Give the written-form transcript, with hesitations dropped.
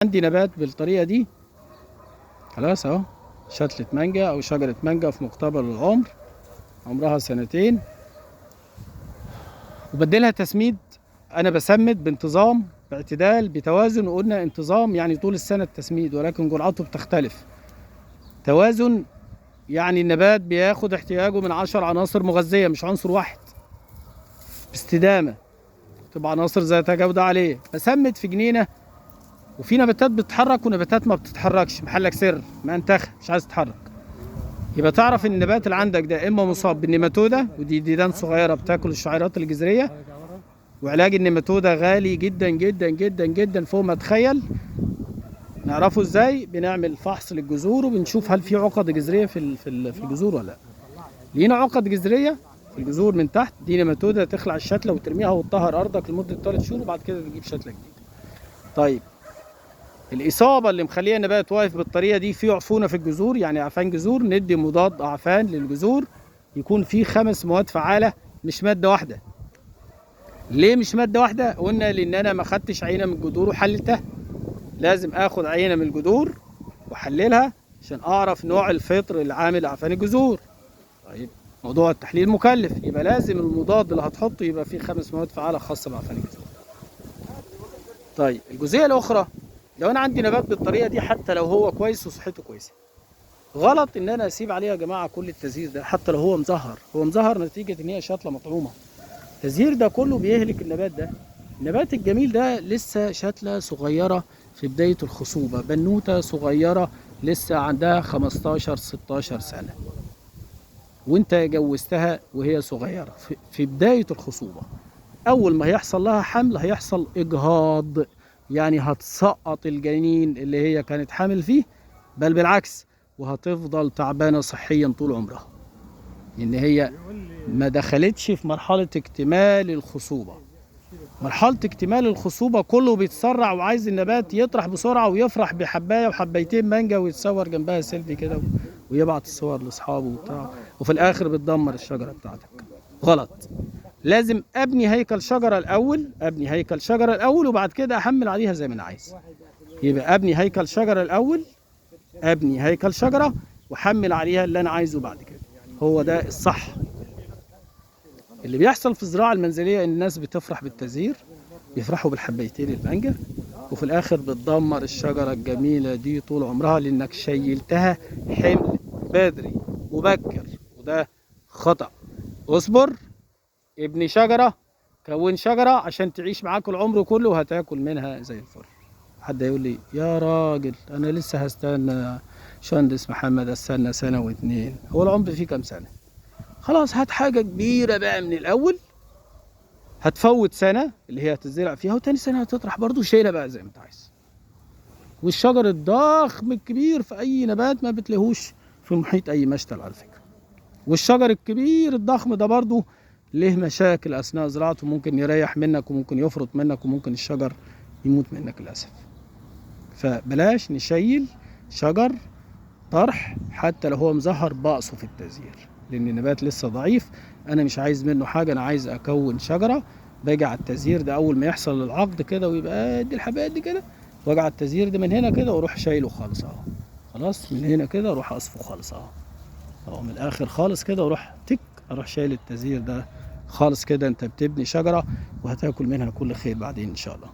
عندي نبات بالطريقة دي خلاص اهو، شتلة مانجا او شجرة مانجا في مقتبل العمر، عمرها 2 سنين، وبديلها تسميد. انا بسمد بانتظام باعتدال بتوازن، وقلنا انتظام يعني طول السنة التسميد، ولكن جرعته بتختلف. توازن يعني النبات بياخد احتياجه من 10 عناصر مغذية مش عنصر واحد باستدامة، تبقى عناصر ذات جودة عليه. بسمد في جنينة، وفي نباتات بتتحرك ونباتات ما بتتحركش، محلك سر ما انتخ مش عايز تتحرك، يبقى تعرف ان النبات اللي عندك ده اما مصاب بالنيماتودا، ودي ديدان صغيره بتاكل الشعيرات الجذريه، وعلاج النيماتودا غالي جدا جدا جدا جدا فوق ما تتخيل. نعرفه ازاي؟ بنعمل فحص للجذور وبنشوف هل في عقد جذريه في الجذور ولا لا. لينا عقد جذريه في الجذور من تحت، دي نيماتودا تخلع الشتله وترميها وتطهر ارضك لمده 3 شهور، وبعد كده تجيب شتله جديده. طيب الإصابة اللي مخليها النبات واقف بالطريقة دي في عفونة في الجذور، يعني عفان جذور، ندي مضاد أعفان للجذور يكون فيه 5 مواد فعالة مش مادة واحدة. ليه مش مادة واحدة؟ قلنا لأن أنا ما خدتش عينة من الجذور وحللتها، لازم آخد عينة من الجذور وأحللها عشان أعرف نوع الفطر اللي عامل عفان الجذور. طيب موضوع التحليل مكلف، يبقى لازم المضاد اللي هتحطه يبقى فيه 5 مواد فعالة خاصة بعفان الجذور. طيب الجزئية الأخرى، لو انا عندي نبات بالطريقه دي حتى لو هو كويس وصحته كويسه، غلط ان انا اسيب عليه يا جماعه كل التزهير ده. حتى لو هو مزهر، هو مزهر نتيجه ان هي شتله مطعومه، التزهير ده كله بيهلك النبات ده. النبات الجميل ده لسه شتله صغيره في بدايه الخصوبه، بنوته صغيره لسه عندها 15 16 سنه، وانت جوزتها وهي صغيره في بدايه الخصوبه. اول ما هيحصل لها حمل هيحصل اجهاض، يعني هتسقط الجنين اللي هي كانت حامل فيه، بل بالعكس، وهتفضل تعبانه صحيا طول عمرها، لان هي ما دخلتش في مرحله اكتمال الخصوبه. مرحله اكتمال الخصوبه كله بيتسرع وعايز النبات يطرح بسرعه ويفرح بحبايه وحبايتين مانجا ويتصور جنبها سيلفي كده ويبعت الصور لاصحابه وبتاع، وفي الاخر بتدمر الشجره بتاعتك. غلط. لازم ابني هيكل شجره الاول، ابني هيكل شجره الاول وبعد كده احمل عليها زي ما انا عايز. يبقى ابني هيكل شجره الاول، ابني هيكل شجره واحمل عليها اللي انا عايزه بعد كده. هو ده الصح. اللي بيحصل في الزراعه المنزليه ان الناس بتفرح بالتزهير، يفرحوا بالحبايتين المانجا، وفي الاخر بتدمر الشجره الجميله دي طول عمرها لانك شيلتها حمل بدري مبكر، وده خطأ. اصبر، ابني شجرة، كون شجرة عشان تعيش معاك العمر كله وهتاكل منها زي الفل. حد يقول لي يا راجل انا لسه هستنى باشمهندس محمد، استنى سنة واتنين؟ هو العمر فيه كام سنة؟ خلاص هات حاجة كبيرة بقى من الأول، هتفوت سنة اللي هي هتزرع فيها، وتاني سنة هتطرح برضو، شيلها بقى زي ما انت عايز. والشجر الضخم الكبير في أي نبات ما بتلاقيهوش في محيط أي مشتل على فكرة. والشجر الكبير الضخم ده برضو ليه مشاكل اثناء زراعته، ممكن يريح منك وممكن يفرط منك وممكن الشجر يموت منك للاسف. فبلاش نشيل شجر طرح حتى لو هو مزهر بقصه في التزهير، لان النبات لسه ضعيف، انا مش عايز منه حاجه، انا عايز اكون شجره. باجي على التزهير ده اول ما يحصل العقد كده ويبقى قد الحبايات دي كده، واجي على التزهير ده من هنا كده واروح شايله خالص اهو، خلاص من هنا كده اروح اصفه خالص اهو من الاخر خالص كده، واروح اروح شايل التزهير ده خالص كده. انت بتبني شجرة وهتاكل منها كل خير بعدين ان شاء الله.